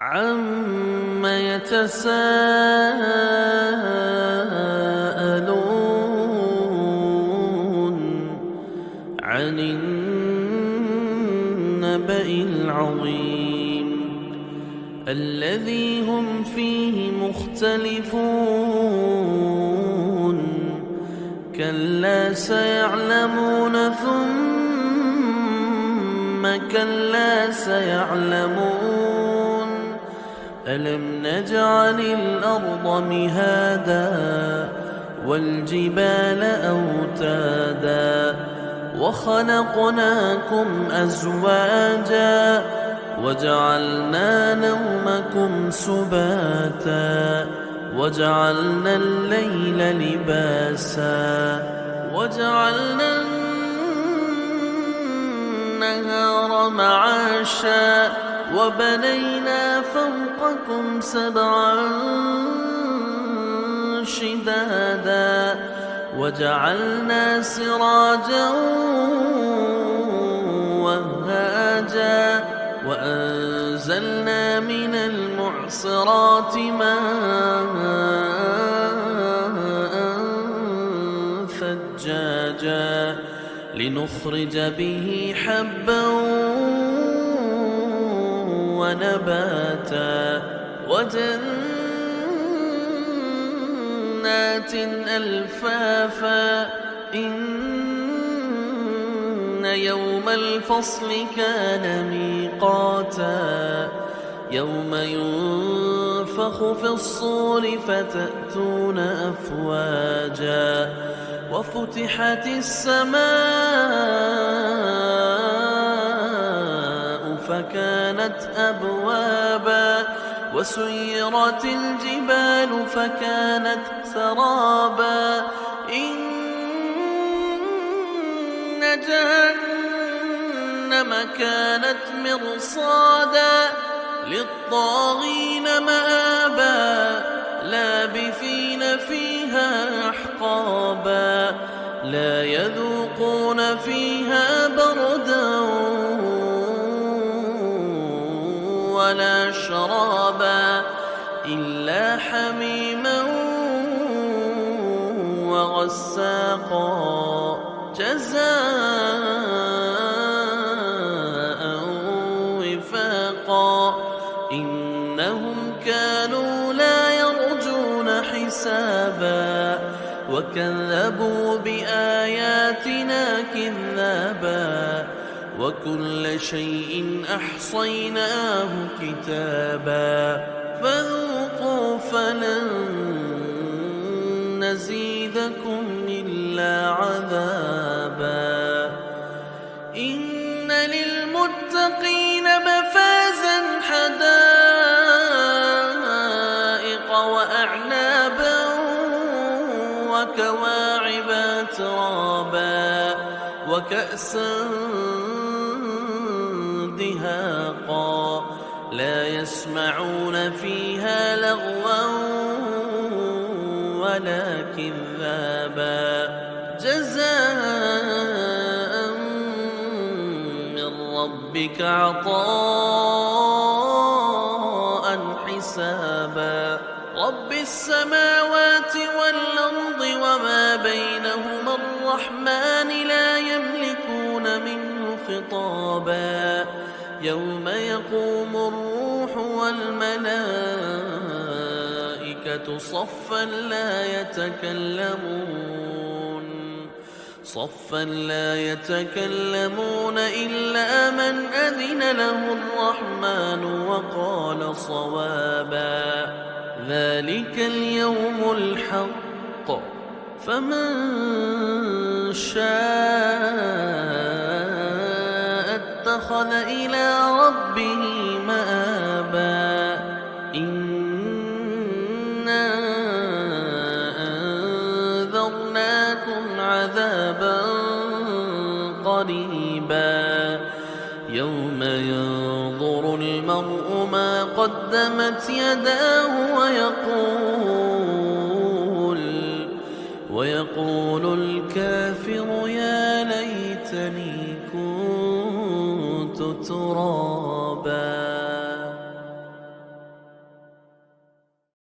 عَمَّ يَتَسَاءَلُونَ عَنِ النَّبَإِ الْعَظِيمِ الَّذِي هُمْ فِيهِ مُخْتَلِفُونَ كَلَّا سَيَعْلَمُونَ ثُمَّ كَلَّا سَيَعْلَمُونَ أَلَمْ نَجْعَلِ الْأَرْضَ مِهَادًا وَالْجِبَالَ أَوْتَادًا وَخَلَقْنَاكُمْ أَزْوَاجًا وَجَعَلْنَا نَوْمَكُمْ سُبَاتًا وَجَعَلْنَا اللَّيْلَ لِبَاسًا وَجَعَلْنَا النَّهَارَ مَعَاشًا وَبَنَيْنَا فَوْقَكُمْ سَبْعًا شِدَادًا وَجَعَلْنَا سِرَاجًا وَهَّاجًا وَأَنزَلْنَا مِنَ الْمُعْصِرَاتِ مَاءً ثَجَّاجًا لِنُخْرِجَ بِهِ حَبًّا وَنَبَاتًا وَجَنَّاتٍ أَلْفَافًا إِنَّ يَوْمَ الْفَصْلِ كَانَ مِيقَاتًا يَوْمَ يُنفَخُ فِي الصُّورِ فَتَأْتُونَ أَفْوَاجًا وَفُتِحَتِ السَّمَاءُ فَكَانَتْ أَبْوَابًا وَسُيِّرَتِ الْجِبَالُ فَكَانَتْ سَرَابًا إِنَّ جَهَنَّمَ كَانَتْ مِرْصَادًا لِلطَّاغِينَ مَآبًا لَابِثِينَ فِيهَا أَحْقَابًا لَا يَذُوقُونَ فِيهَا بَرْدًا وَلَا شَرَابًا إِلَّا حَمِيمًا وَغَسَّاقًا جَزَاءً وِفَاقًا إِنَّهُمْ كَانُوا لَا يَرْجُونَ حِسَابًا وَكَذَّبُوا بِآيَاتِنَا كِذَّابًا وَكُلَّ شَيْءٍ أَحْصَيْنَاهُ كِتَابًا فَذُوقُوا فَلَن نَّزِيدَكُمْ إِلَّا عَذَابًا إِنَّ لِلْمُتَّقِينَ مَفَازًا حَدَائِقَ وَأَعْنَابًا وَكَوَاعِبَ أَتْرَابًا وَكَأْسًا دِهَاقًا لَا يَسْمَعُونَ فِيهَا لَغْوًا وَلَا كِذَّابًا جَزَاءً مِّن رَّبِّكَ عَطَاءً حِسَابًا رَّبِّ السَّمَاوَاتِ وَالْأَرْضِ وَمَا بَيْنَهُمَا الرَّحْمَٰنِ لَا يَمْلِكُونَ مِنْهُ خِطَابًا يَوْمَ يَقُومُ الرُّوحُ وَالْمَلَائِكَةُ صَفًّا لَّا يَتَكَلَّمُونَ إِلَّا مَنْ أَذِنَ لَهُ الرَّحْمَٰنُ وَقَالَ صَوَابًا ذَلِكَ الْيَوْمُ الْحَقُّ فَمَن شَاءَ اتَّخَذَ إِلَىٰ رَبِّهِ مَآبًا إِنَّا أَنذَرْنَاكُمْ عَذَابًا قَرِيبًا يَوْمَ يَنظُرُ الْمَرْءُ مَا قَدَّمَتْ يَدَاهُ وَيَقُولُ الْكَافِرُ